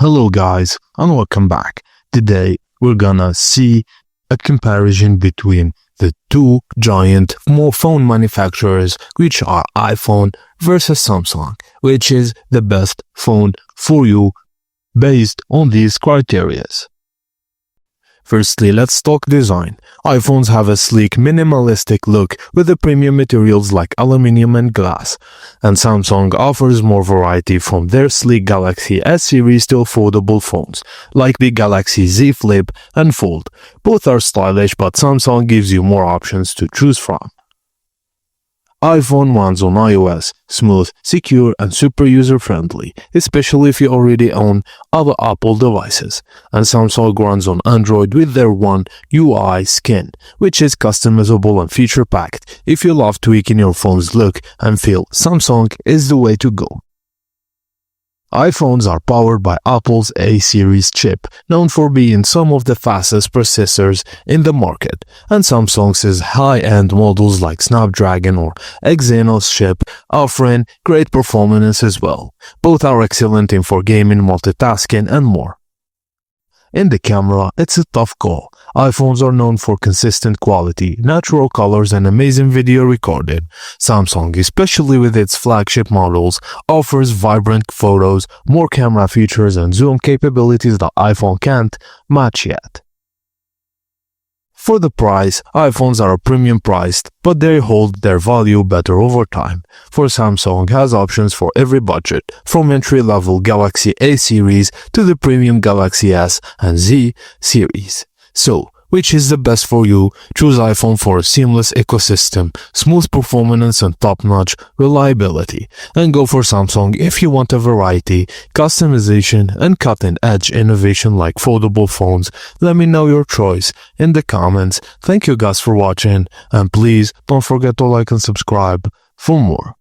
Hello guys and welcome back. Today we're gonna see a comparison between the two giant phone manufacturers, which are iPhone versus Samsung, which is the best phone for you based on these criteria. Firstly, let's talk design. iPhones have a sleek, minimalistic look with the premium materials like aluminum and glass, and Samsung offers more variety from their sleek Galaxy S series to affordable phones like the Galaxy Z Flip and Fold. Both are stylish, but Samsung gives you more options to choose from. iPhone runs on iOS, smooth, secure, and super user-friendly, especially if you already own other Apple devices. And Samsung runs on Android with their One UI skin, which is customizable and feature-packed. If you love tweaking your phone's look and feel, Samsung is the way to go. iPhones are powered by Apple's A-series chip, known for being some of the fastest processors in the market, and Samsung's high-end models like Snapdragon or Exynos chip offering great performance as well. Both are excellent for gaming, multitasking, and more. In the camera, it's a tough call. iPhones are known for consistent quality, natural colors, and amazing video recording. Samsung, especially with its flagship models, offers vibrant photos, more camera features, and zoom capabilities that iPhone can't match yet. For the price, iPhones are premium priced, but they hold their value better over time. For Samsung has options for every budget, from entry-level Galaxy A series to the premium Galaxy S and Z series. So, which is the best for you? Choose iPhone for a seamless ecosystem, smooth performance, and top-notch reliability. And go for Samsung if you want a variety, customization, and cutting-edge innovation like foldable phones. Let me know your choice in the comments. Thank you guys for watching, and please don't forget to like and subscribe for more.